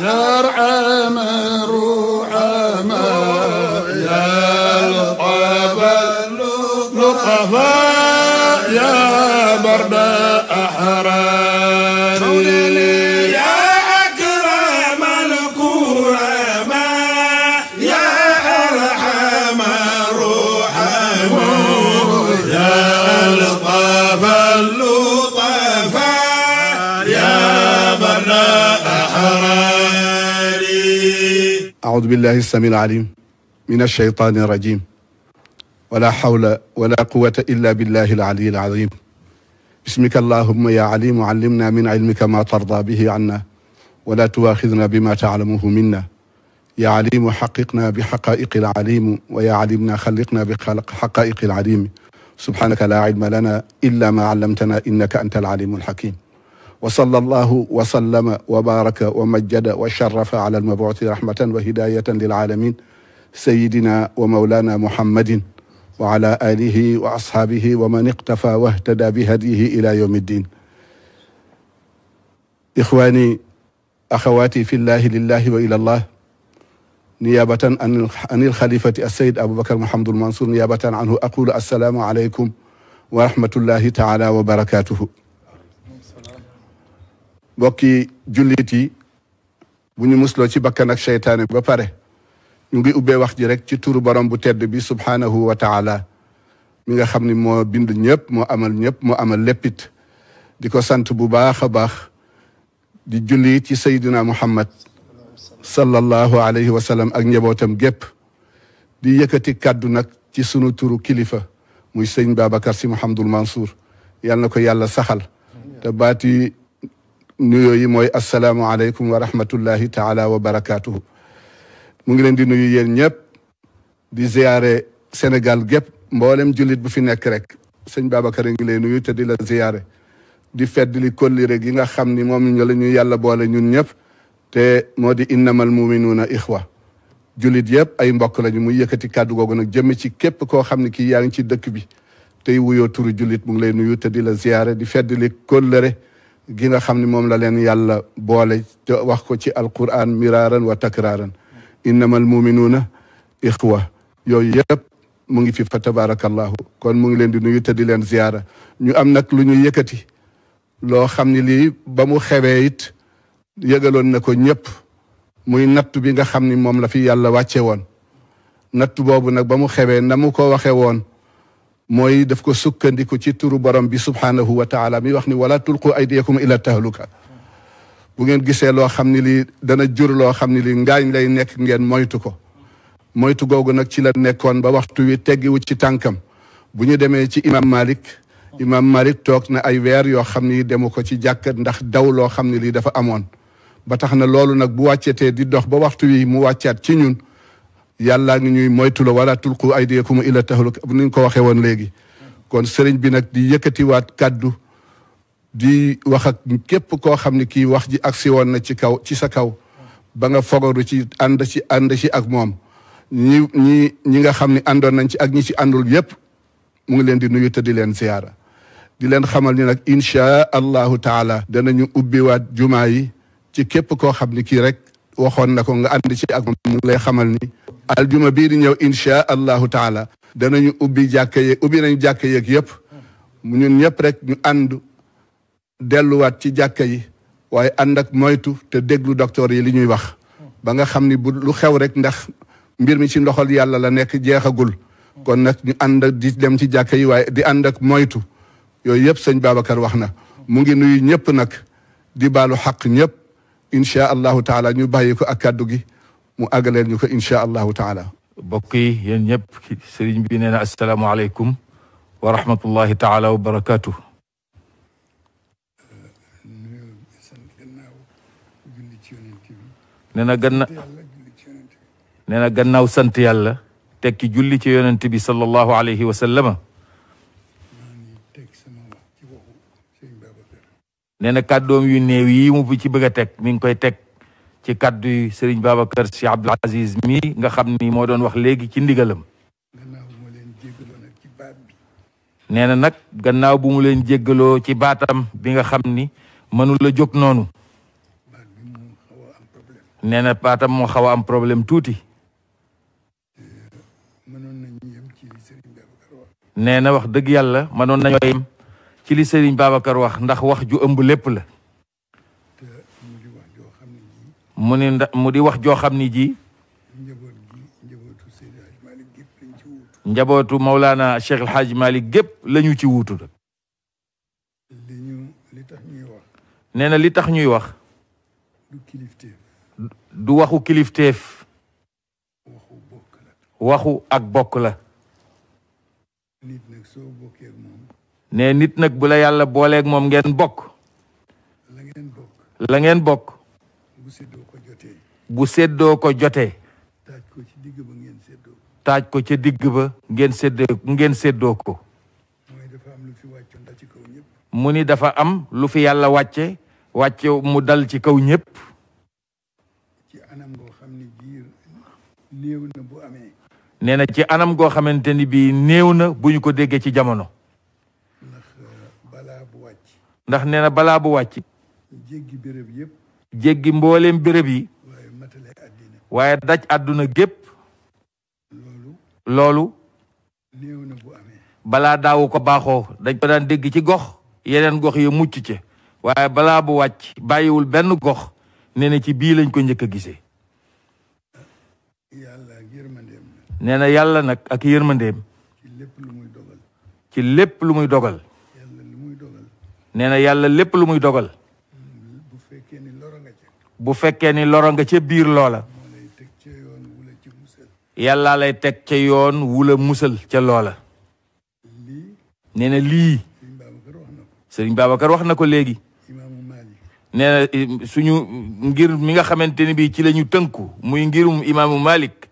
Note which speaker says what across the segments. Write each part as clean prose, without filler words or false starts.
Speaker 1: يرحم الرحمة يا لطف اللطفاء يا برد أحرار يا أكرم الكرماء يا أرحم الرحماء يا لطف اللطفاء يا برد أحرار. أعوذ بالله السميع العليم من الشيطان الرجيم ولا حول ولا قوة إلا بالله العلي العظيم. بسمك اللهم يا عليم علمنا من علمك ما ترضى به عنا ولا تواخذنا بما تعلمه منا. يا عليم حققنا بحقائق العليم ويا علمنا خلقنا بخلق حقائق العليم. سبحانك لا علم لنا إلا ما علمتنا إنك أنت العليم الحكيم. وصلى الله وسلم وبارك ومجد وشرف على المبعوث رحمة وهداية للعالمين سيدنا ومولانا محمد وعلى آله وأصحابه ومن اقتفى واهتدى بهديه إلى يوم الدين. إخواني أخواتي في الله لله وإلى الله، نيابة عن الخليفة السيد أبو بكر محمد المنصور، نيابة عنه أقول السلام عليكم ورحمة الله تعالى وبركاته. bokki jullit yi bu ñu musloo ci bakkan ak seytaane ba pare ñu ngi ubbee wax ji rek ci turu borom bu tedd bi subhaanahu wa taala mi nga xam ni moo bind ñëpp moo amal léppit di ko sant bu baax a baax di julli ci sayduna muhammad sallallahu alayhi wa sallam ak njabootam gépp di yëkkati kàddu nag ci sunu turu kilifa muy sëñ Babacar Sy Mouhamadoul Mansour yal na ko yàlla saxal te baati nuyoo yi mooy asalaamu aleykum wa rahmatullahi taala wa barakaatuhu. mu ngi leen di nuyu yéen ñëpp di ziyaare Sénégal gépp mboolem jullit bu fi nekk rek sëñ Babacar a ngi lay nuyu te di la ziyaare di feddli kollire gi nga xam ni moom ñu la ñu yàlla boole ñun ñëpp te moo di innamal muminuuna ixwa. jullit yëpp ay mbokk lañu muy yëkkati kàddu googu nag jëmm ci képp koo xam ne kii yaa ngi ci dëkk bi tey wuyoo turu jullit mu ngi lay nuyu te di la ziyaare di feddli kollire gi nga xam ne moom la leen yàlla boole te wax ko ci alquran miraaran wa takraaran innamal muminuuna ixwa. yooyu yëpp mu ngi fi fa tabarakallahu kon mu ngi leen di nuyu te di leen ziyaara. ñu am nag lu ñu yëkkati loo xam ne lii ba mu xewee it yëgaloon na ko ñëpp muy natt bi nga xam ni moom la fi yàlla wàcce woon. natt boobu nag ba mu xewee na mu ko waxe woon mooy daf ko sukkandiku ci turu borom bi subhaanahu wa taala mi wax ni wala tulqu aydiyakum ila tahluka. bu ngeen gisee loo xam ne lii dana jur loo xam ne lii ngaañ lay nekk ngeen moytu ko. moytu googu nag ci la nekkoon ba waxtu wi teggiwu ci tànkam. bu ñu demee ci imam Malik toog na ay weer yoo xam ni demu ko ci jàkka ndax daw loo xam ne lii dafa amoon. ba tax na loolu nag bu wàccetee di dox ba waxtu wi mu wàccaat ci ñun yàllaa ngi ñuy moytuloo wala tulqu aydiyakum ila tahluka bu ñu ko waxee woon léegi. kon sëriñ bi nag di yëkkatiwaat kàddu di wax ak képp koo xam ne kii wax ji agsi woon na ci sa kaw ba nga fogaru ci ànd ci ak moom ñi nga xam ne àndoon nañ ci ak ñi ci àndul yépp mu ngi leen di nuyu te di leen ziyaara di leen xamal ni nag inchaa allahu taala danañu ubbiwaat jumaa yi ci képp koo xam ne kii rek waxoon na ko nga ànd ci ak moom mu ngi lay xamal ni aljuma bii di ñëw inchaa allahu taala danañu ubbi nañu jàkka yeeg yëpp ñun ñëpp rek ñu ànd delluwaat ci jàkka yi waaye ànd ak moytu te déglu docteur yi li ñuy wax ba nga xam ni bu lu xew rek ndax mbir mi ci ndoxal yàlla la nekk jeexagul kon nag ñu ànd di dem ci jàkka yi waaye di ànd ak moytu yooyu yëpp sëñ Babacar wax na mu ngi nuyu ñëpp nag di baalu xaq ñëpp inchaa allahu taala ñu bàyyi ko ak kàddu gi mu àggaleel ñu ko inchaa allahu taala.
Speaker 2: mbokk yi yéen ñëpp sëriñ bi nee na asalaamaaleykum wa rahmatullahi taala wa barakaatu. nee na gannaaw sant yàlla tekki julli ci yonent bi sallallahu alayhi wa sallama. nee na kàddoom yu néew yi mu ci bëgg a teg mi ngi koy teg ci kàddu yi Serigne Babacar Sy Abdoul Aziz mi nga xam ni moo doon wax léegi ci ndigalam. nee na nag gannaaw bu mu leen jéggaloo ci baatam bi nga xam ni mënul la jóg noonu. nee na baatam moo xaw a am problème tuuti.
Speaker 1: mënoon nañu yem ci li Serigne Babacar wax.
Speaker 2: nee na wax dëgg yàlla mënoon nañoo yem ci li Serigne Babacar wax ndax wax ju ëmb lépp la.
Speaker 1: te mu di wax joo xam ne ji.
Speaker 2: mu di wax joo xam ni ji.
Speaker 1: njabootu Seydi Hadj Malick gépp lañ ci wuutu.
Speaker 2: njabootu Maulana Cheikh El Hadj Malick gépp la ñu ci wuutu.
Speaker 1: li tax ñuy wax.
Speaker 2: nee na li tax ñuy wax.
Speaker 1: du kilifteef.
Speaker 2: du waxu kilifteef.
Speaker 1: waxu bokk la.
Speaker 2: waxu ak bokk la.
Speaker 1: nit nag soo bokkee ak moom.
Speaker 2: ne nit nag bu la yàlla booleeg moom ngeen bokk.
Speaker 1: la ngeen bokk.
Speaker 2: la ngeen bokk.
Speaker 1: bu séddoo ko jotee.
Speaker 2: bu séddoo ko jotee.
Speaker 1: taaj ko ci digg ba ngeen séddoo.
Speaker 2: taaj ko ca digg ba ngeen séddoo ko.
Speaker 1: mooy dafa am lu fi wàccoon da ci kaw ñëpp.
Speaker 2: mu ni dafa am lu fi yàlla wàcce mu dal ci kaw ñëpp.
Speaker 1: ci anam goo xam ne ji néew na bu amee.
Speaker 2: nee na ci anam goo xamante ni bii néew na bu ñu ko déggee ci jamono.
Speaker 1: ndax balaa bu wàcc.
Speaker 2: ndax nee na balaa bu wàcc.
Speaker 1: jéggi béréb yëpp.
Speaker 2: jéggi mbooleem béréb yi.
Speaker 1: waaye matale àddina.
Speaker 2: waaye daj àdduna gépp. loolu.
Speaker 1: néew na bu amee.
Speaker 2: balaa daawu ko baaxoo dañ ko daan dégg ci gox yeneen gox yi mucc ci. waaye balaa bu wàcc bàyyiwul benn gox nee na ci bii lañ ko njëkk a gisee.
Speaker 1: yàlla ak yërmandeem.
Speaker 2: nee na yàlla nag ak yërmandeem.
Speaker 1: ci lépp lu muy dogal.
Speaker 2: ci lépp lu muy dogal.
Speaker 1: yàlla lu muy dogal.
Speaker 2: nee na yàlla lépp lu muy dogal.
Speaker 1: bu fekkee ni loro nga ca.
Speaker 2: bu fekkee ni loro nga ca biir loola.
Speaker 1: moo lay teg ca yoon wula ci musal.
Speaker 2: yàllaa lay teg ca yoon wula musal ca loola.
Speaker 1: lii.
Speaker 2: nee na lii. Sëriñ Babacar wax na ko léegi.
Speaker 1: imaamu Malik.
Speaker 2: nee na suñu ngir mi nga xamante ni bii ci la ñu tënku muy ngirum imaamu Malik.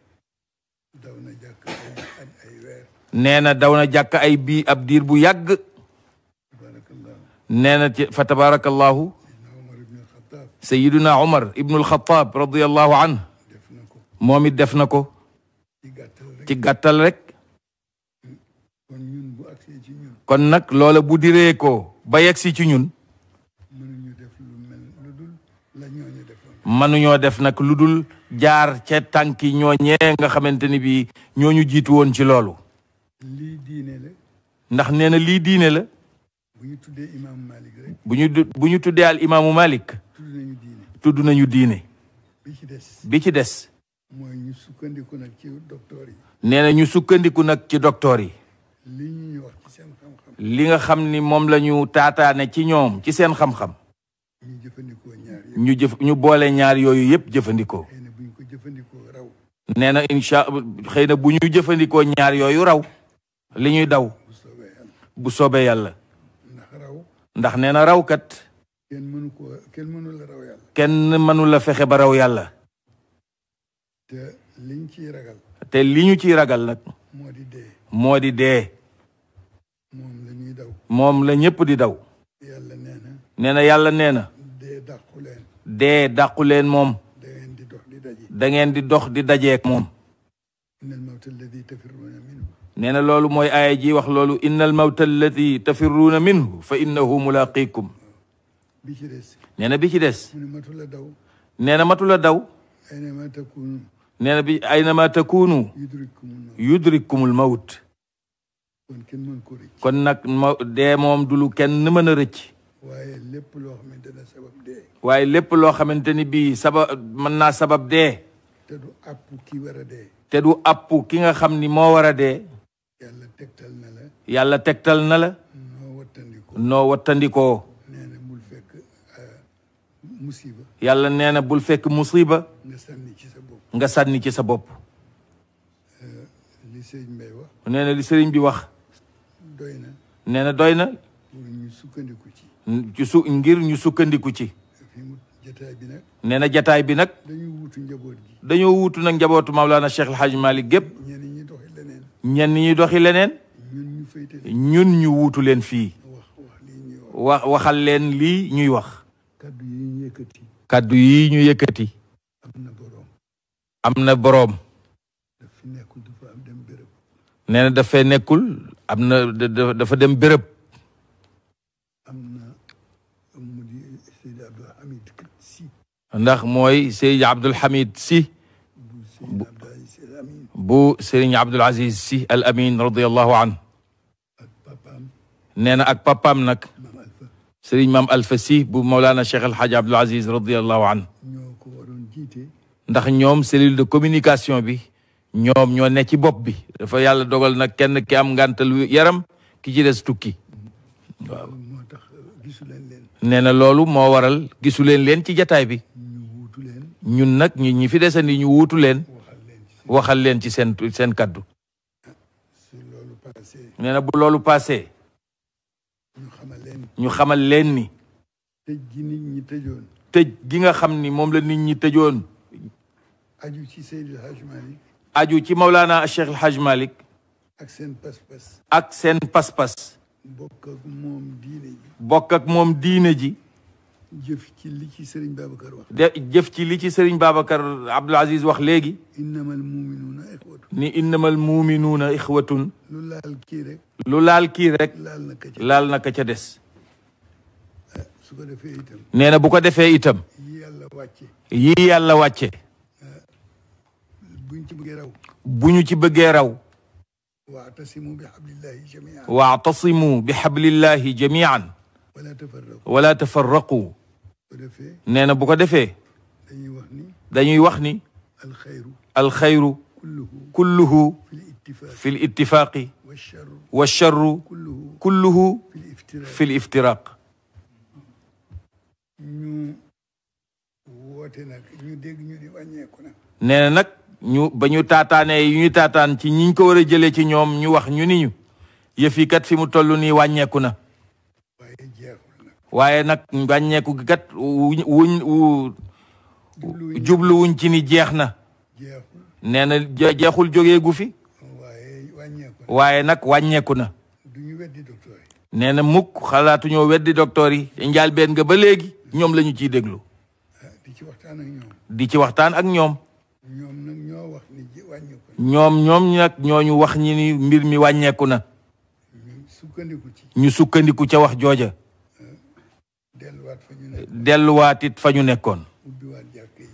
Speaker 1: daw na jàkk ay weer.
Speaker 2: nee na daw na jàkk ay bii ab diir bu yàgg. nee na fa tabarakallahu. Sayyiduna Umar ibnul Xattaab radiyallahu anhu. moom it def na ko. ci gàttal rek. kon nag loola bu diree ko ba yegsi ci ñun. mënuñoo def nag lu dul jaar ca tànki ñooñee nga xamante ni bii ñooñu jiitu woon ci loolu.
Speaker 1: lii diine la.
Speaker 2: ndax nee na lii diine la.
Speaker 1: bu ñu tuddee imaamu Malik rek.
Speaker 2: bu ñu tuddee al imaamu Malik. tudd nañu diine. bi ci des.
Speaker 1: mooy ñu sukkandiku nag ci docteur yi.
Speaker 2: nee na ñu sukkandiku nag ci docteur yi.
Speaker 1: li ñuy wax ci seen xam-xam.
Speaker 2: li nga xam ni moom la ñu taataane ci ñoom ci seen xam-xam.
Speaker 1: ñu jëfandikoo ñaar yëpp.
Speaker 2: ñu boole ñaar yooyu yëpp jëfandikoo.
Speaker 1: xëy na bu ñu ko jëfandikoo raw.
Speaker 2: nee na xëy na bu ñu jëfandikoo ñaar yooyu raw. li ñuy daw. bu soobee yàlla.
Speaker 1: ndax raw.
Speaker 2: ndax nee na rawkat.
Speaker 1: kenn mënu la raw yàlla.
Speaker 2: kenn mënu la fexe ba raw yàlla.
Speaker 1: te liñ ciy ragal.
Speaker 2: te li ñu ciy ragal nag.
Speaker 1: moo di dee.
Speaker 2: moo di dee.
Speaker 1: moom la ñuy daw.
Speaker 2: moom la ñëpp di daw.
Speaker 1: yàlla nee na.
Speaker 2: nee na yàlla nee na.
Speaker 1: dee dàqu leen.
Speaker 2: dee dàqu leen moom.
Speaker 1: da ngeen di dox di daje.
Speaker 2: da ngeen di dox di dajeek moom.
Speaker 1: innal mawta alladi tafirruuna minhu.
Speaker 2: nee na loolu mooy aaya ji wax loolu innal mawta alladi tafirruuna minhu fa innahu mulaqikum.
Speaker 1: bi ci des.
Speaker 2: nee na bi ci des.
Speaker 1: mu ne matu la daw.
Speaker 2: nee na matu la daw.
Speaker 1: aynama takunu.
Speaker 2: nee na bi aynama takunu. yudrikkumul mawt.
Speaker 1: kon kenn mën ko rëcc.
Speaker 2: kon nag dee moom du lu kenn mën a rëcc.
Speaker 1: waaye lépp loo xamante ne sabab dee.
Speaker 2: waaye lépp loo xamante ni bii mën naa sabab dee.
Speaker 1: te du àpp ki war a dee.
Speaker 2: te du àpp ki nga xam ni moo war a dee.
Speaker 1: yàlla tegtal na la.
Speaker 2: yàlla tegtal na la. noo wattandikoo.
Speaker 1: nee na bul fekk musiba.
Speaker 2: yàlla nee na bul fekk musiba.
Speaker 1: nga sànni ci sa bopp.
Speaker 2: nga sànni ci sa bopp.
Speaker 1: li sëriñ Mbay wax.
Speaker 2: nee na li sëriñ bi wax.
Speaker 1: doy na.
Speaker 2: nee na doy na.
Speaker 1: pour ñu sukkandiku ci.
Speaker 2: ngir ñu sukkandiku ci.
Speaker 1: fi mu jataay bi nag.
Speaker 2: nee na jataay bi nag.
Speaker 1: dañu wuutu njaboot gi.
Speaker 2: dañoo wuutu nag njabootu Mawlana Cheikh El Hadj Malick gépp.
Speaker 1: ñenn ñi doxi leneen.
Speaker 2: ñenn ñi doxi leneen.
Speaker 1: ñun ñu féete.
Speaker 2: ñun ñu wuutu leen fii. waxal leen lii ñuy wax.
Speaker 1: kaddu yi ñu yëkkati.
Speaker 2: kaddu yi ñu yëkkati.
Speaker 1: am na boroom.
Speaker 2: am na boroom.
Speaker 1: daf fi nekkul dafa am dem béréb.
Speaker 2: nee na dafay nekkul am na dafa dem béréb.
Speaker 1: am na mu di Seydi Abdou Hamid Sy.
Speaker 2: ndax mooy Seydi Abdul Hamid Sy bu Serigne Abdul Aziz Sy Al Amin radiyallahu anhu nee na ak papaam nag Serigne Maam Alfa Sy bu Mawlana Cheikh El Hadj Abdul Aziz radiyallahu anhu ndax ñoom cellule de communication bi ñoom ñoo ne ci bopp bi dafa yàlla dogal nag kenn ki am ngàntal yaram ki ci des tukki waaw nee na loolu moo waral gisu leen ci jataay bi ñun nag ñi fi desandi ñu wuutu leen waxal leen ci seen kaddu nee na bu loolu passé ñu xamal leen ni tëj gi nga xam ni moom la nit ñi tëjoon
Speaker 3: aju ci Seydi El Hadj Malick
Speaker 2: aju ci Mawlana Cheikh El Hadj Malick ak seen pas-pas
Speaker 3: bokk ak moom diine ji
Speaker 2: bokk ak moom diine ji
Speaker 3: jëf ci li ci Serigne Babacar wax
Speaker 2: jëf ci li ci Serigne Babacar Abdoul Aziz wax léegi
Speaker 3: innamal muminuuna ixwatun
Speaker 2: ni innamal muminuuna ixwatun
Speaker 3: lu laal kii rek
Speaker 2: laal na ka ca des
Speaker 3: su ko defee itam
Speaker 2: nee na bu ko defee itam yii yàlla wàcce bu ñu ci bëggee raw waatasimu bi hablillahi jamian wala tafarraqu nee na bu ko defee dañuy wax ni alxayru kulluhu fi l ittifaaqi walcharru kulluhu fi l iftiraq nee na nag ba ñu taataanee yu ñu taataan ci ñiñ ko war a jëlee ci ñoom ñu wax ñu ni ñu yëf yi kat fi mu toll nii wàññeeku na waaye nag wàññeeku gi kat jubluwuñ ci ni jeex na nee na jeexul jógee gu fi waaye nag wàññeeku na nee na mukk xalaatuñoo weddi docteur yi njaal benn nga ba léegi ñoom la ñu ciy déglu di ci waxtaan ak ñoom ñoom nag ñooñu wax ñi ni mbir mi wàññeeku na ñu sukkandiku ca wax jooja delluwaat it fa ñu nekkoon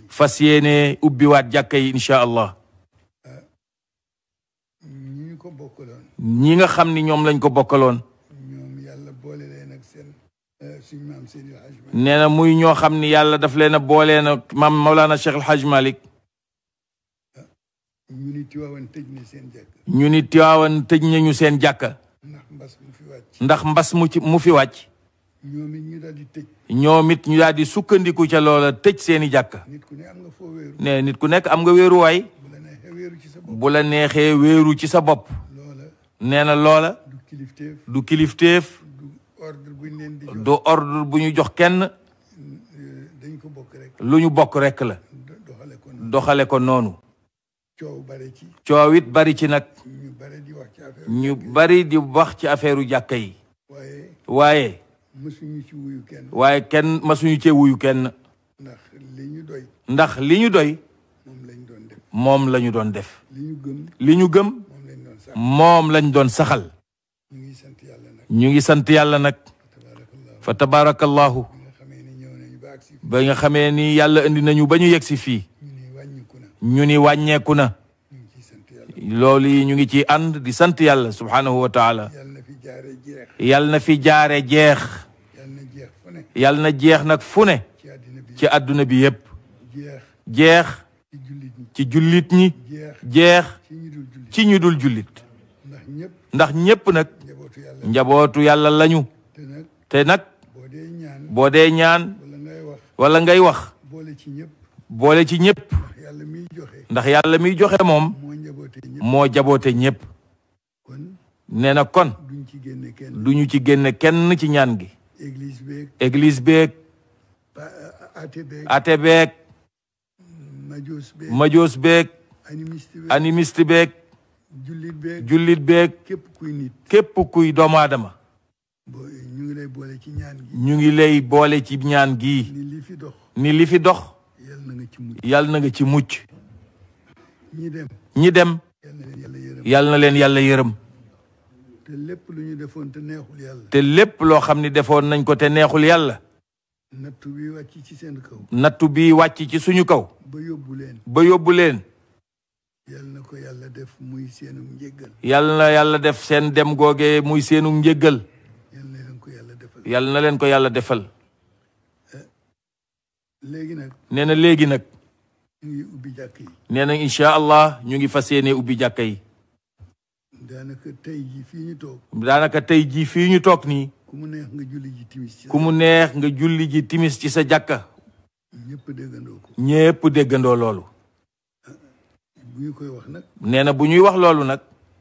Speaker 2: fas yéene ubbiwaat jàkka yi incha allah ñi nga xam ni ñoom lañ ko bokkaloon nee na muy ñoo xam ni yàlla daf leen a boolee na maam Mawlana Cheikh El Hadj Malick ñu ni Tiwaawan tëj nañu seen jàkka ndax mbas mu fi wàcc ñoom it ñu daal di sukkandiku ca loola tëj seeni jàkka ne nit ku nekk am nga wéeruwaay bu la neexee wéeru ci sa bopp nee na loola du kilifteef du ordre bu ñu jox kenn lu ñu bokk rekk la doxale ko noonu coow it bari ci nag ñu bari di wax ci affaire jàkka yi waaye kenn masuñu cee wuyu kenn ndax li ñu doy moom lañu doon def li ñu gëm moom lañ doon saxal ñu ngi sant yàlla nag fa tabarakallahu ba nga xamee ni yàlla indi nañu ba ñu yegg si fii ñu ni wàññeeku na loolu yi ñu ngi ci ànd di sant yàlla subhanahu wa taala yàlla na fi jaare jeex yàlla na jeex nag fu ne ci àdduna bi yépp jeex ci jullit ñi jeex ci ñu dul jullit ndax ñépp nag njabootu yàlla lañu te nag boo dee ñaan wala ngay wax boole ci ñépp ndax yàlla miy joxe moom moo jaboote ñépp nee na kon duñu ci génne kenn ci ñaan gi église beeg ate beeg majoos beeg animiste beeg jullit beeg képp kuy doomu aadama ñu ngi lay boole ci ñaan gi ni li fi dox yàlla na nga ci mucc ñi dem yàlla na leen yàlla yërëm
Speaker 3: te lépp lu ñu defoon te neexul yàlla
Speaker 2: te lépp loo xam ne defoon nañ ko te neexul yàlla
Speaker 3: nattu bi wàcc ci seen kaw.
Speaker 2: nattu bi wàcc ci suñu kaw.
Speaker 3: ba yóbbu leen.
Speaker 2: ba yóbbu leen.
Speaker 3: yal na ko yàlla def muy seenu njéggal.
Speaker 2: yal na yàlla def seen dem googe muy seenu njéggal.
Speaker 3: yal na leen ko yàlla defal.
Speaker 2: yal na leen ko yàlla defal.
Speaker 3: léegi nag.
Speaker 2: nee na léegi nag.
Speaker 3: ñu ngi ubbi jàkk yi.
Speaker 2: nee na incha allah ñu ngi fas yéene ubbi jàkka yi.
Speaker 3: daanaka tey jii fii ñu toog.
Speaker 2: daanaka tey jii fii ñu toog nii.
Speaker 3: ku mu neex nga julli ji timis.
Speaker 2: ku mu neex nga julli ji timis ci sa jàkka.
Speaker 3: ñëpp déggandoo ko.
Speaker 2: ñépp déggandoo loolu.
Speaker 3: bu ñu koy wax nag.
Speaker 2: nee na bu ñuy wax loolu nag.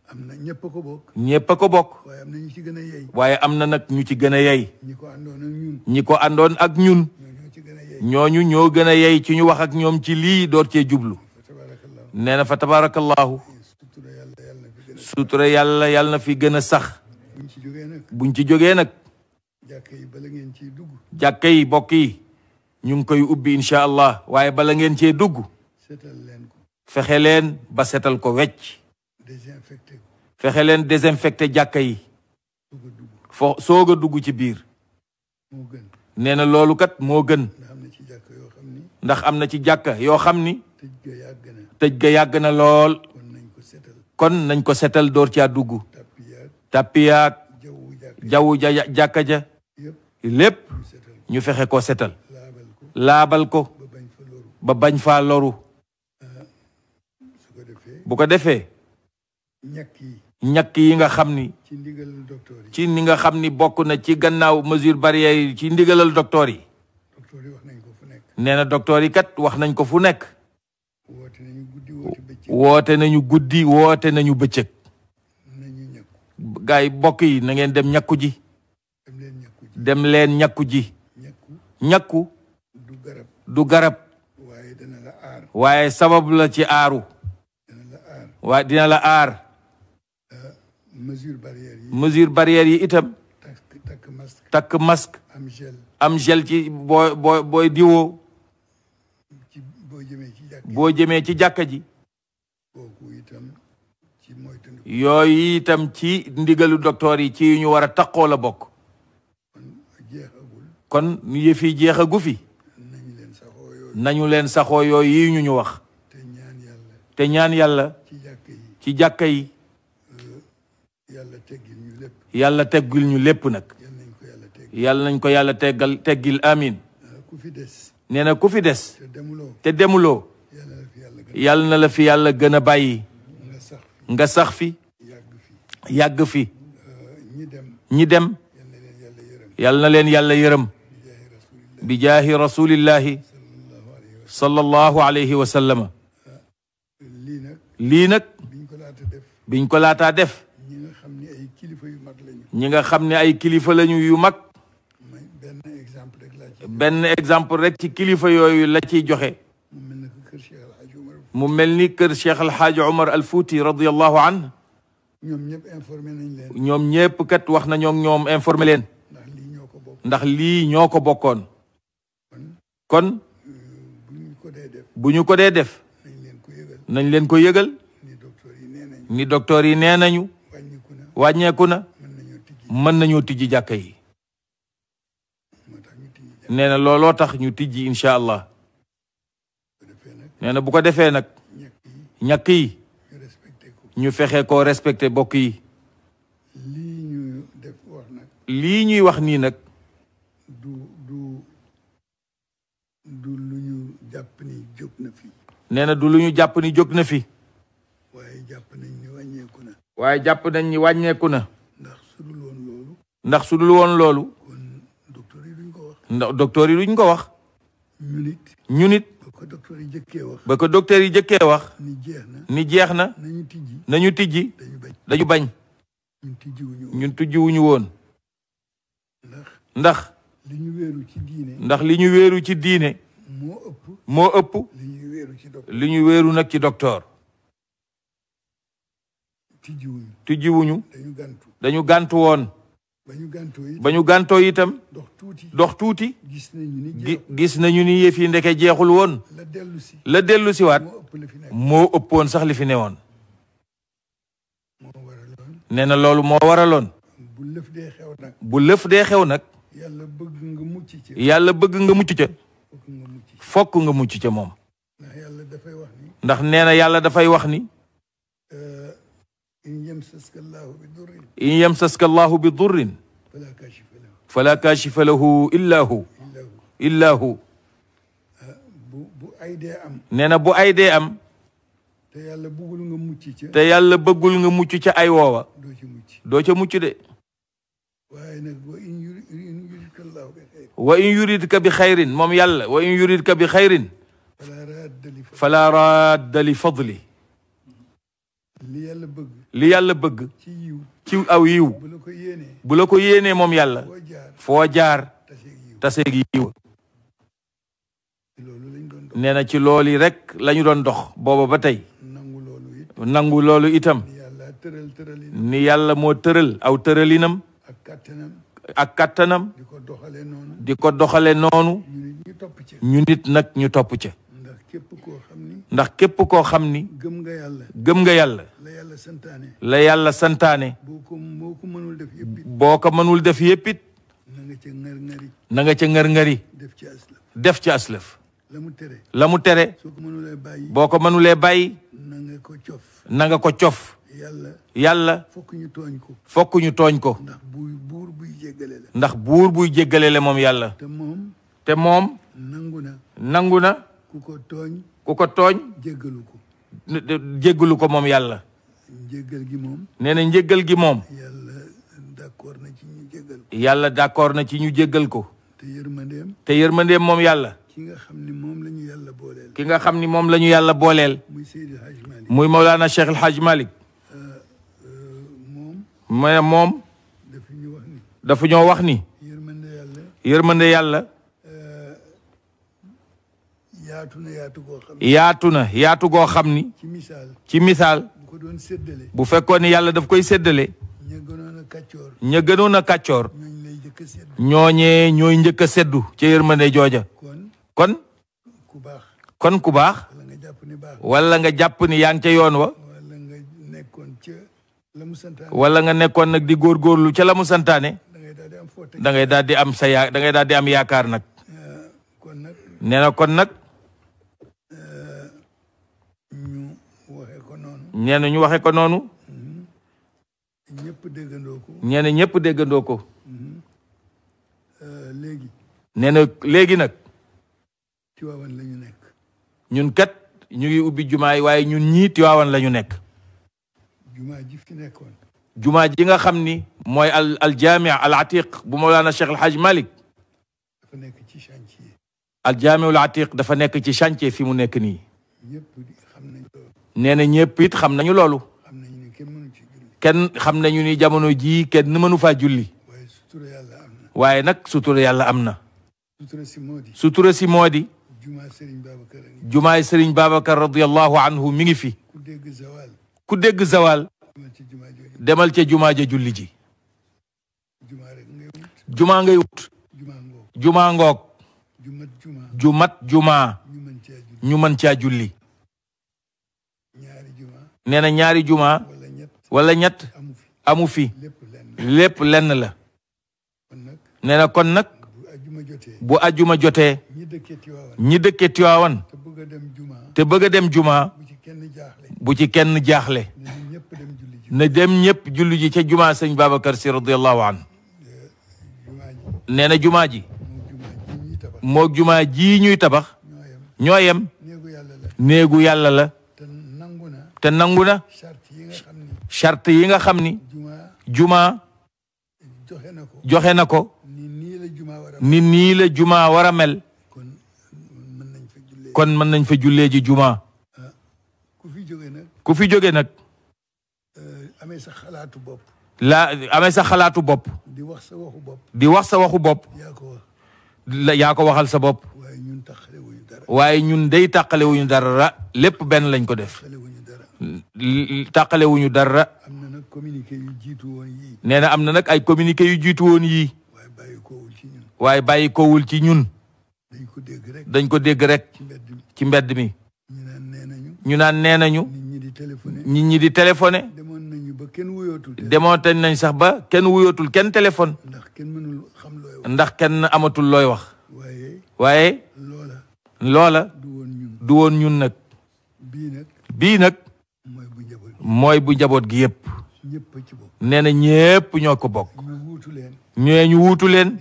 Speaker 3: am na ñëpp a ko bokk.
Speaker 2: ñépp a ko bokk.
Speaker 3: waaye am na ñu ci gën a yey.
Speaker 2: waaye am na nag ñu ci gën a yey.
Speaker 3: ñi ko àndoon ak ñun.
Speaker 2: ñi ko àndoon ak ñun.
Speaker 3: ñoo ci gën a yey.
Speaker 2: ñooñu ñoo gën a yey ci ñu wax ak ñoom ci lii door cee jublu. nee na fa tabarakallahu. sutura yàlla yàlla na fi gën a sax.
Speaker 3: buñ ci jógee nag.
Speaker 2: buñ ci jógee nag.
Speaker 3: jàkka yi bala ngeen ciy dugg.
Speaker 2: jàkka yi bokk yi ñu ngi koy ubbi incha allah waaye bala ngeen cee dugg.
Speaker 3: setal leen ko.
Speaker 2: fexe leen ba setal ko wecc.
Speaker 3: désinfecté ko.
Speaker 2: fexe leen désinfecté jàkka yi. soog a dugg ci biir.
Speaker 3: moo gën.
Speaker 2: nee na loolu kat moo gën.
Speaker 3: ndax am na ci jàkka yoo xam ni.
Speaker 2: ndax am na ci jàkka yoo xam ni.
Speaker 3: tëj ga yàgg na.
Speaker 2: tëj ga yàgg na lool.
Speaker 3: kon nañ ko setal.
Speaker 2: kon nañ ko setal door caa dugg. tappiyaak jaww ja jàkka ja. lépp ñu fexe ko setal. laabal ko. ba bañ faa loru. bu ko defee. ñàkk yi nga xam ni.
Speaker 3: ci ndigalal docteur yi.
Speaker 2: ci ni nga xam ni bokk na ci gannaaw mesure barrière yi ci ndigalal docteur yi.
Speaker 3: docteur yi wax nañ ko fu nekk.
Speaker 2: nee na docteur yi kat wax nañ ko fu nekk.
Speaker 3: woote nañu guddi woote bëccëg.
Speaker 2: woote nañu guddi woote nañu bëccëg.
Speaker 3: nañu ñàkku.
Speaker 2: gaay bokk yi na ngeen dem ñàkku ji. dem leen ñàkku ji. ñàkku.
Speaker 3: du garab.
Speaker 2: du garab.
Speaker 3: waaye dana la aar.
Speaker 2: waaye sabab la ci aaru.
Speaker 3: dana la aar.
Speaker 2: waaye dina la aar.
Speaker 3: mesure barrière yi.
Speaker 2: mesure barrière yi itam.
Speaker 3: takk masque.
Speaker 2: takk masque.
Speaker 3: am gel.
Speaker 2: am gel ci booy diwoo. boo jëmee ci jàkka ji.
Speaker 3: kooku itam ci moytandiku.
Speaker 2: yooyu itam ci ndigalu docteur yi ci ñu war a taqoo la bokk. kon yëf yi jeexagu fi. nañu leen saxoo yooyu yi ñu wax. te ñaan yàlla. ci jàkka yi. yàlla teggil ñu lépp nag. yàlla nañ ko yàlla teggil amin. nee na ku fi des. te demuloo. yàlla na la fi yàlla gën a bàyyi. nga sax fi. yàgg fi. ñi dem. yàlla na leen yàlla yërëm. bi jaahi rasulillahi sallallahu alayhi wa sallam. lii nag biñ ko laataa def. ñi nga xam ne ay kilifa lañu yu mag. benn exemple rek ci kilifa yooyu la ciy joxe. mu mel ni kër Cheikh El Hadj Omar Al Fouti radiyallahu anhu.
Speaker 3: ñoom ñëpp informé nañ leen.
Speaker 2: ñoom ñëpp kat wax na ñoom informé leen. ndax lii ñoo ko bokkoon. kon bu ñu ko dee def. nañ leen ko yëgal. ni docteur yi nee nañu. wàññeeku na. mën nañoo tijji jàkka yi. nee na looloo tax ñu tijji incha allah. nee na bu ko defee nag. ñàkk yi. ñu fexe koo respecté bokk yi. lii ñuy wax nii nag.
Speaker 3: du lu ñu jàpp ni jóg na fi.
Speaker 2: nee na du lu ñu jàpp ni jóg na fi.
Speaker 3: waaye jàpp nañ ni wàññeeku na.
Speaker 2: waaye jàpp nañ ni wàññeeku na.
Speaker 3: ndax su dul woon loolu.
Speaker 2: ndax su dul woon loolu.
Speaker 3: kon docteur yi duñ ko wax.
Speaker 2: ndax docteur yi duñ ko wax. ñu nit.
Speaker 3: ba ko docteur yi jëkkee wax.
Speaker 2: ba ko docteur yi jëkkee wax.
Speaker 3: ni jeex na.
Speaker 2: ni jeex na. nañu tijji. dañu bañ. ñun tijjiwuñu woon. ndax.
Speaker 3: li ñu wéeru ci diine.
Speaker 2: ndax li ñu wéeru ci diine. moo ëpp. li ñu wéeru nag ci docteur. tijjiwuñu. dañu gàntu woon. ba ñu gàntoo itam. dox tuuti. gis nañu ni yëf yi ndeke jeexul woon. la dellu si waat. moo ëppoon sax li fi newoon. nee na loolu moo waraloon. bu lëf dee xew nag.
Speaker 3: yàlla bëgg nga mucc ca.
Speaker 2: yàlla bëgg nga mucc ca.
Speaker 3: fokk nga mucc ca.
Speaker 2: fokk nga mucc ca moom.
Speaker 3: ndax yàlla dafay wax ni.
Speaker 2: ndax nee na yàlla dafay wax ni.
Speaker 3: in yamsaska Allahu bi durrin.
Speaker 2: in yamsaska Allahu bi durrin. fala kaashifa lahu illa hu.
Speaker 3: bu ay dee am.
Speaker 2: nee na bu ay dee am.
Speaker 3: te yàlla bëggul nga mucc ca.
Speaker 2: te yàlla bëggul nga mucc ca ay woowa.
Speaker 3: doo ca mucc.
Speaker 2: doo ca mucc de.
Speaker 3: waaye nag yuridka Allahu bi xayrin.
Speaker 2: wa in yuridka bi xayrin moom yàlla wa in yuridka bi xayrin. fala radda li fadli.
Speaker 3: li yàlla bëgg.
Speaker 2: li yàlla bëgg.
Speaker 3: ci yiw.
Speaker 2: ci aw yiw.
Speaker 3: bu la ko yéenee.
Speaker 2: bu la ko yéenee moom yàlla. foo jaar taseeg yiw. nee na ci loolu yi rek la ñu doon dox booba ba tey. nangu loolu itam. ni yàlla moo tëral aw tëralinam. ak kattanam. di ko doxale noonu. ñu nit nag ñu topp ca. ndax képp koo xam ni.
Speaker 3: gëm nga yàlla.
Speaker 2: gëm nga yàlla. la yàlla santaane. boo ko mënul def yépp it. na nga ca ngër-ngëri. def ci aslëf. la mu tere. boo ko mënulee bàyyi. na nga ko cof. yàlla. fokk ñu tooñ ko. ndax buur buy jéggale la moom yàlla. te moom. nangu na. ku ko tooñ. jéggalu ko moom yàlla. nee na njéggal gi moom. yàlla d'accord na ci ñu jéggal ko. te yërmandeem moom yàlla.
Speaker 3: ki nga xam ni moom la ñu yàlla booleel.
Speaker 2: ki nga xam ni moom la ñu yàlla booleel. muy Mawlana Cheikh El Hadj Malick. moom. dafa ñoo wax ni. yërmande yàlla. yaatu goo xam ni. ci misaal. bu fekkoon ni yàlla daf koy séddale. ña gënoon a kàccoor. ñooñee ñooy njëkk a seddu ca yërmande jooja. kon ku baax. wala nga jàpp ni yaa ngi ca yoon wa. wala nga nekkoon nag di góorgóorlu ca la mu santaane. da ngay daal di am da ngay daal di am yaakaar nag. nee na kon nag. nee na ñu waxe ko noonu. nee na ñëpp déggandoo ko. nee na léegi nag.
Speaker 3: Tiwaawan la ñu nekk.
Speaker 2: ñun kat ñu ngi ubbi jumaa yi waaye ñun ñii Tiwaawan la ñu nekk.
Speaker 3: jumaa ji fi nekkoon.
Speaker 2: jumaa ji nga xam ni. mooy al jaami' al atiq bu Mawlana Cheikh El Hadj Malick.
Speaker 3: dafa nekk ci chantier.
Speaker 2: al jaami' al atiq dafa nekk ci chantier fi mu nekk nii.
Speaker 3: ñëpp xam nañ loolu.
Speaker 2: nee na ñëpp it xam nañu loolu.
Speaker 3: xam nañu ni kenn mënu ci julli.
Speaker 2: kenn xam nañu ni jamono jii kenn mënu faa julli.
Speaker 3: waaye sutura yàlla am na.
Speaker 2: waaye nag sutura yàlla am na.
Speaker 3: sutura si moo di.
Speaker 2: sutura si moo di.
Speaker 3: jumaay Serigne Babacar
Speaker 2: radiyallahu anhu mi ngi fi. ku dégg zawal. demal ca jumaa ja julli ji. jumaa ngay wut. jumaa ngoog. jumat jumaa. ñu mën caa julli. nee na ñaari jumaa. wala ñett. amu fi. lépp lenn la. nee na kon nag. bu ajjuma jotee. ñi dëkke Tiwaawan. te bëgg a dem juma. bu ci kenn jaaxle. na dem ñëpp julli ji ca juma sëñ Babacar Si radiyallahu anhu. nee na jumaa ji. moog jumaa ji ñuy tabax. ñoo yem. néegu yàlla la. te nangu na. charte yi nga xam ni. juma. joxe na ko. ni nii la juma war a mel. kon mën nañ fa jullee ji juma. ku fi jóge nag.
Speaker 3: amee sa xalaatu bopp.
Speaker 2: amee sa xalaatu bopp.
Speaker 3: di wax sa waxu bopp.
Speaker 2: di wax sa waxu bopp. yaa ko waxal sa bopp. waaye ñun day tàqalewuñu dara. lépp benn lañ ko def. tàqalewuñu dara.
Speaker 3: am na nag communiqué yu jiitu woon yii.
Speaker 2: nee na am na nag ay communiqué yu jiitu woon yii. waaye bàyyi koowul ci ñun. dañ ko dégg rek. ci mbedd mi. ñu naan nee nañu. nit ñi di téléphoné. demoon nañ sax ba kenn wuyootul kenn téléphone.
Speaker 3: ndax kenn mënul xam looy wax.
Speaker 2: ndax kenn amatul looy wax waaye loola du woon ñun nag bii nag mooy bu njaboot gi yépp nee na ñépp ñoo ko bokk ñee ñu wuutu leen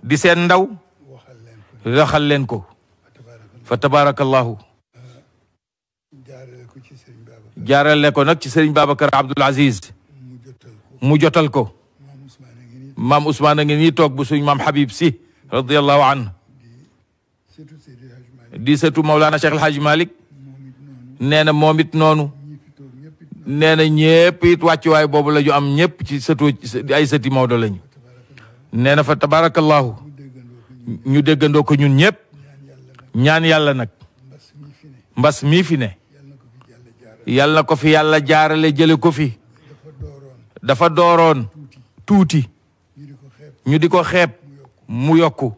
Speaker 2: di seen ndaw waxal leen ko fa tabarakallahu jaarale ko nag ci Serigne Babacar Abdoul Aziz mu jotal ko maam Ousmane a ngi nii toog bu suñ maam Habib si radiyallahu anhu di sëtu Mawlana Cheikh El Hadj Malick nee na moom it noonu nee na ñépp it wàccuwaay boobu la ñu am ñépp ci sëtu ay sëti Maodo lañu nee na fa tabarakallahu ñu déggandoo ko ñun ñépp ñaan yàlla nag mbas mii fi ne yàlla na ko fi yàlla jaarale jële ko fi dafa dooroon tuuti ñu di ko xeeb mu yokku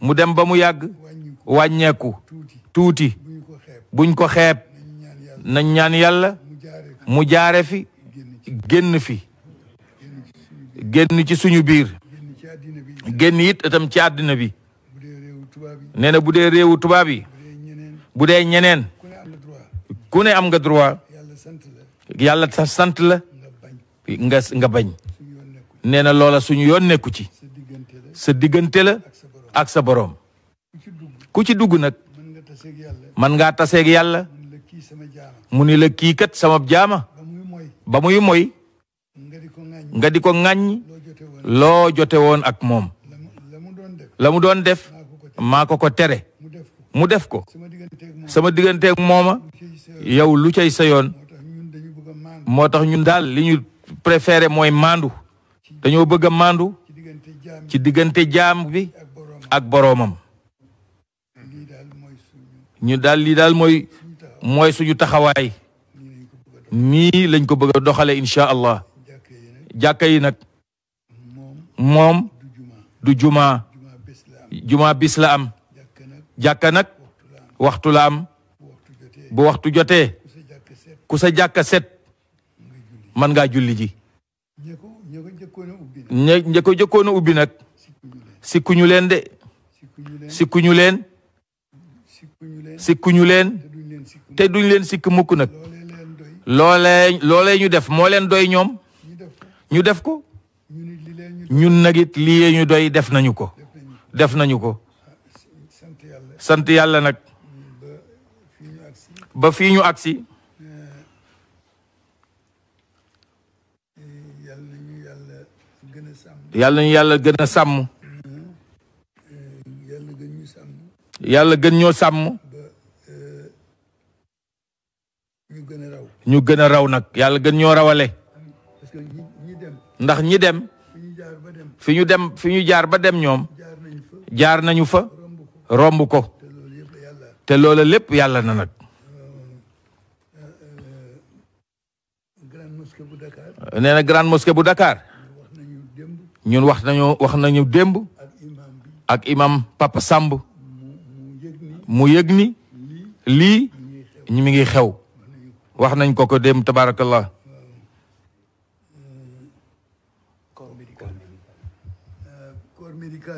Speaker 2: mu dem ba mu yàgg wàññeeku tuuti buñ ko xeeb nañ ñaan yàlla mu jaare fi génn fi génn ci suñu biir génn it itam ci àddina bi nee na bu dee réewu tubaab yi bu dee ñeneen ku ne am nga droit yàlla sant la nga bañ nee na loola suñu yoon nekku ci sa diggante la ak sa boroom ku ci dugg nag man ngaa taseeg yàlla mu ni la kii kat sama jaama ba muy moy nga di ko ŋàññ loo jote woon ak moom la mu doon def maa ko tere mu def ko sama digganteeg mooma yow lu cay sa yoon moo tax ñun daal li ñu préféré mooy maandu dañoo bëgg a maandu ci diggante jaam bi ak boroomam ñu daal lii daal mooy suñu taxawaay nii lañ ko bëgg a doxale incha allah jàkka yi nag moom du juma bis la am jàkka nag waxtu la am bu waxtu jotee ku sa jàkka set mën ngaa julli ji ña ko jëkkoon a ubbi nag sikkuñu leen de sikkuñu leen te duñ leen sikk mukk nag loolee ñu def moo leen doy ñoom ñu def ko ñun nag it lii ñu doy def nañu ko sant yàlla nag ba fii ñu agsi yàlla nañu yàlla gën a sàmm yàlla gën ñoo sàmm ñu gën a raw nag yàlla gën ñoo rawale ndax ñi dem fi ñu jaar ba dem ñoom jaar nañu fa romb ko te loola lépp yàlla na nag nee na grande mosquée bu Dakar ñun wax nañu démb ak imam Papa Samb mu yëg ni lii ñu mi ngi xew wax nañ ko démb tabarakallah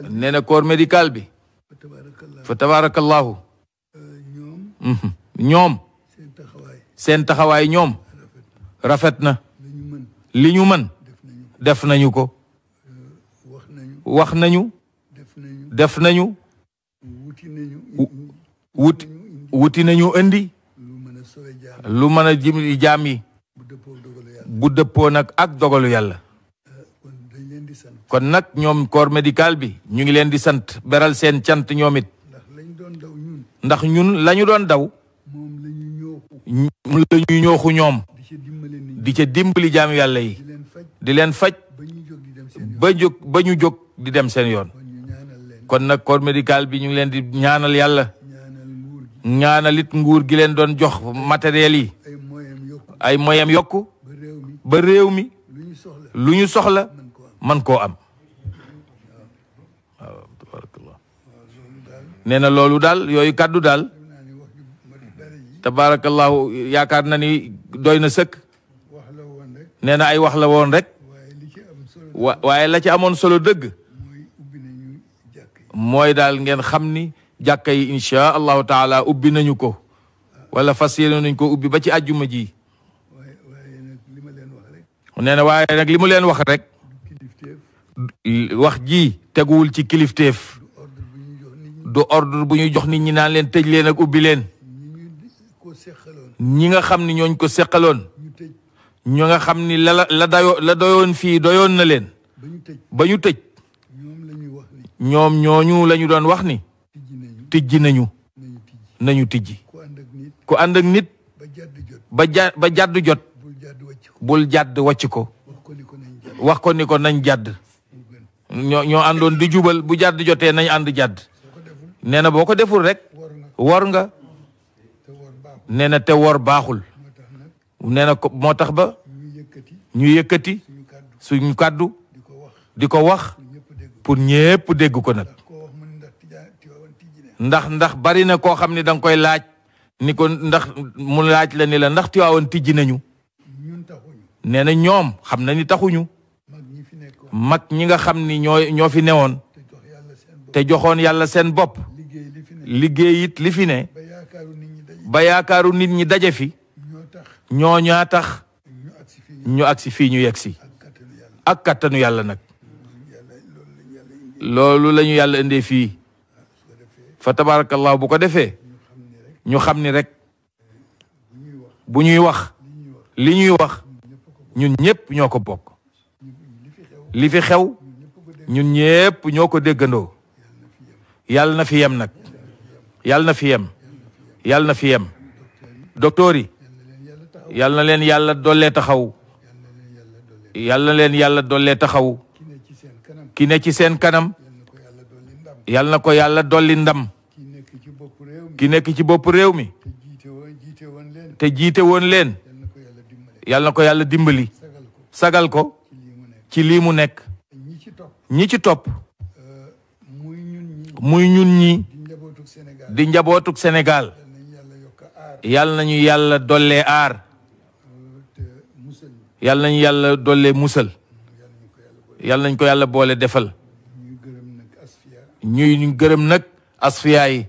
Speaker 2: nee na corps médical bi fa tabarakallahu ñoom seen taxawaay ñoom rafet na li ñu mën def nañu ko wax nañu def nañu wuti nañu indi lu mën a jëm jaam yi bu dëppoo nag ak dogalu yàlla kon nag ñoom corps médical bi ñu ngi leen di sant beral seen cant ñoom it ndax ñun lañu doon daw moom la ñuy ñooxu ñoom di ca dimbali jaam yàlla yi di leen faj ba ñu jóg di dem seen yoon kon nag corps médical bi ñu ngi leen di ñaanal yàlla ñaanalit nguur gi leen doon jox matériel yi ay moyens yokku ba réew mi lu ñu soxla man koo am waaw tabarakallah nee na loolu daal yooyu kàddu daal tabarakallahu yaakaar na ni doy na sëkk nee na ay wax la woon rek waaye la ci amoon solo dëgg mooy daal ngeen xam ni jàkka yi insha allahu taala ubbi nañu ko wala fas yéene nañ ko ubbi ba ci àjjuma ji. nee na waaye nag li mu leen wax rek wax ji teguwul ci kilifteef du ordre bu ñuy jox nit ñi naan leen tëj leen ak ubbi leen. ñi nga xam ni ñooñ ko seqaloon ñu nga xam ni la doyoon fii doyoon na leen ba ñu tëj ñoom ñooñu la ñu doon wax ni tijji nañu tijji. ku ànd ak nit ba jàdd jot bul jàdd wàcc ko wax ko ni ko nañ jàdd. ñoo àndoon di jubal bu jàdd jotee nañ ànd jàdd. nee na boo ko deful rek wor nga. nee na te wor baaxul. nee na ko moo tax ba ñu yëkkati suñu kàddu di ko wax pour ñépp dégg ko nag. ndax bari na koo xam ne danga koy laaj ni ko ndax mu laaj la ni la ndax Tiwaawan tijji nañu. nee na ñoom xam na ni taxuñu. mag ñi nga xam ni ñoo fi newoon te joxoon yàlla seen bopp liggéey it li fi ne ba yaakaaru nit ñi daje fi ñoo ñaa tax ñu agsi fii ñu yegsi ak kattanu yàlla nag. loolu la ñu yàlla indee fii fa tabarakallahu bu ko defee ñu xam ni rek bu ñuy wax li ñuy wax ñun ñépp ñoo ko bokk. li fi xew ñun ñépp ñoo ko déggandoo. yàlla na fi yem nag. yàlla na fi yem. yàlla na fi yem. docteur yi yàlla na leen yàlla dollee taxaw. yàlla na leen yàlla dollee taxaw. ki ne ci seen kanam yàlla na ko yàlla dolli ndam. ki nekk ci bopp réew mi te jiite woon leen yàlla na ko yàlla dimbali sagal ko ci lii mu nekk. ñi ci topp muy ñun ñi di njabootuk Sénégal yàlla nañu yàlla dollee aar. yàlla nañu yàlla dollee musal. yàlla nañ ko yàlla boole defal. ñuy gërëm nag Asfiya yi.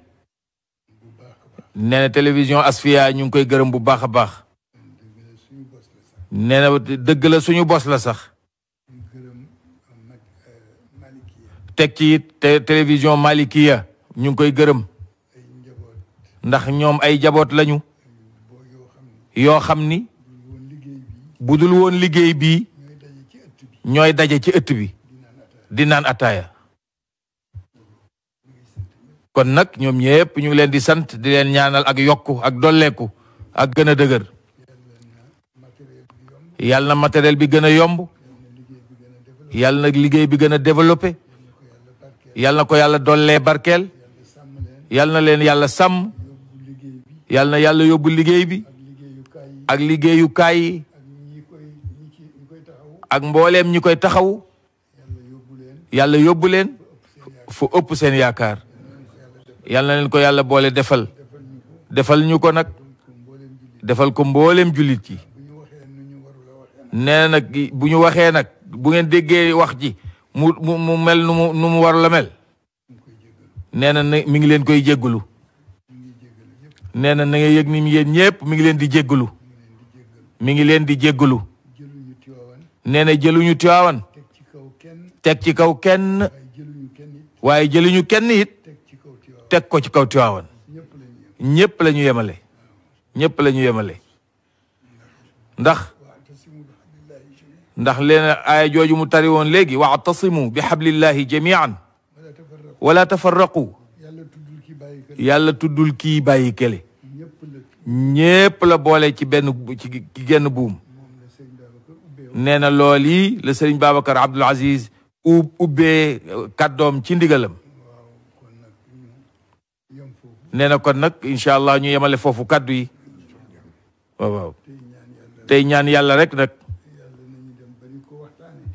Speaker 2: nee na télévision Asfiya ñu ngi koy gërëm bu baax a baax. nee na dëgg la suñu bos la sax. teg ci télévision Malikiya ñu ngi koy gërëm ndax ñoom ay jaboot lañu yoo xam ni budul woon liggéey bii ñooy daje ci ëtt bi di naan ataaya. kon nag ñoom ñëpp ñu ngi leen di sant di leen ñaanal ak yokku ak dolleeku ak gën a dëgër. yàlla na matériel bi gën a yomb. yàlla na liggéey bi gën a développé. yàlla na ko yàlla dollee barkeel. yàlla na leen yàlla sàmm. yàlla na yàlla yóbbu liggéey bi ak liggéeyukaay yi ak mbooleem ñi koy taxawu. yàlla yóbbu leen fu ëpp seen yaakaar. yàlla na leen ko yàlla boole defal ñu ko nag defal ko mbooleem jullit yi. nee nag bu ñu waxee nag bu ngeen déggee wax ji mu mel nu mu war la mel. nee na mi ngi leen koy jéggalu. nee na nga yëg ni yéen ñëpp mi ngi leen di jéggalu. mi ngi leen di jéggalu. nee na jëluñu Tiwaawan teg ci kaw kenn waaye jëluñu kenn it teg ko ci kaw Tiwaawan. ñëpp la ñu yemale. ñëpp la ñu yemale. ndax leen aaya jooju mu tari woon léegi wa'tasimu bi hablillahi jami'an wala tafarraqu. yàlla tuddul kii bàyyi kele. ñépp la boole ci genn buum. nee na lool yi la sëriñ Babacar Abdoul Aziz ubbee kàddoom ci ndigalam. nee na kon nag incha allah ñu yemale foofu kàddu yi. waaw tey ñaan yàlla rek nag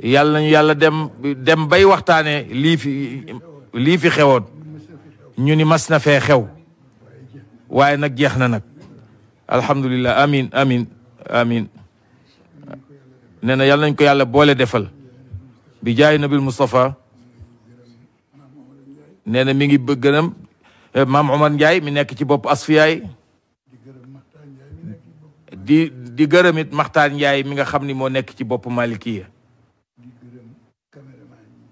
Speaker 2: yàlla nañu yàlla dem bay waxtaane lii fi xewoon ñu ni mas na fee xew waaye nag jeex na nag alhamdulillah amin amin amin nee na yàlla nañ ko yàlla boole defal bi jaay nabil Mustafa. nee na mi ngi gërëm maam Omar Ndiaye mi nekk ci bopp Asfiyaay di gërëm it Maxtaar Ndiaye mi nga xam ni moo nekk ci bopp Malikiya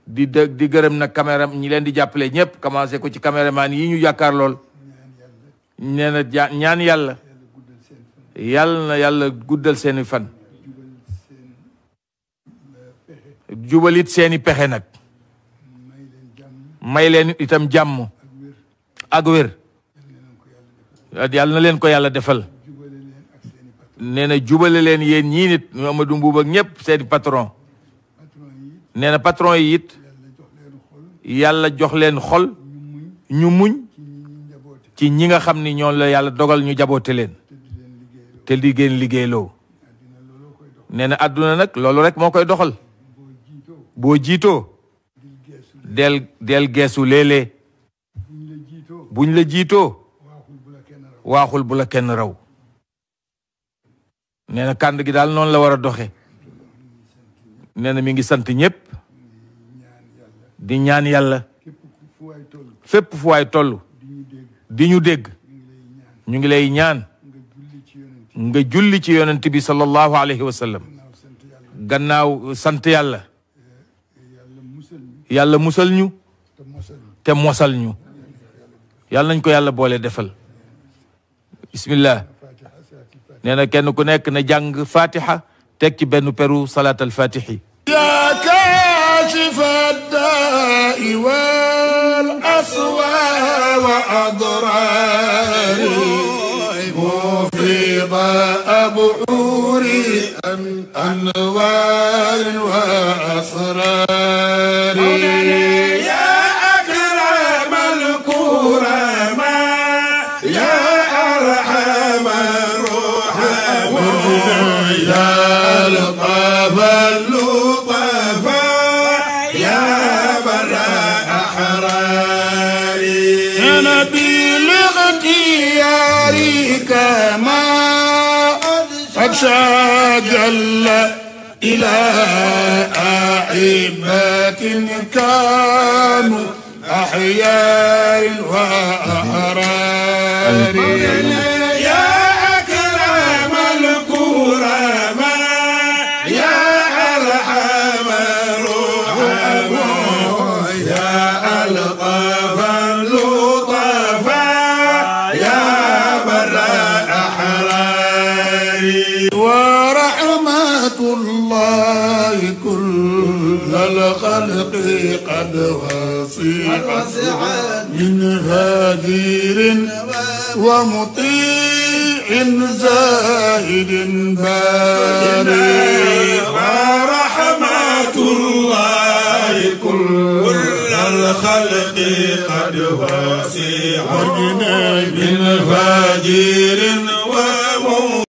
Speaker 2: di gërëm nag caméra ñi leen di jàppale ñëpp commencé ko ci caméraman yi ñu jàkkaar lool nee na ñaan yàlla na yàlla guddal seeni fan jubalit seeni pexe nag may leen itam jàmm ak wér yàlla na leen ko yàlla defal nee na jubale leen yéen ñii nit Amadou Mbuub ak ñëpp seeni patron nee na patron yi it yàlla jox leen xol ñu muñ ci ñi nga xam ni ñoo la yàlla dogal ñu jaboote leen te liggéeyloo nee na àdduna nag loolu rek moo koy doxal boo jiitoo del geesu léeg-léeg buñ la jiitoo waaxul bu la kenn raw nee na kànd gi daal noonu la war a doxe nee na mi ngi sant ñëpp di ñaan yàlla fépp fu waay toll di ñu dégg ñu ngi lay ñaan nga julli ci yonent bi sallallahu alayhi wa sallam gannaaw sant yàlla yàlla musal ñu te mosal ñu yàlla nañ ko yàlla boole defal bismillah nee na kenn ku nekk na jàng fatiha teg ci benn peru salaat al fatihi
Speaker 4: يا كاشف الداء والأسوى وأضرار مفيض أبعور أنوار وأسرار يا أكرم الكرماء يا أرحم الرحماء يا لطف اللطفاء يا بر أحراري أنا بالاختيارك ما قد شاجل إلى أحبة كانوا أحياء وأحرار يا أكرم الكرماء يا أرحم الرحماء يا ألطف اللطفاء يا بر أحراري ورحمة الله كل الخلق قد وسعت من هادر ومطيع زاهد بارئ ورحمة الله كل الخلق قد وسعت من فاجر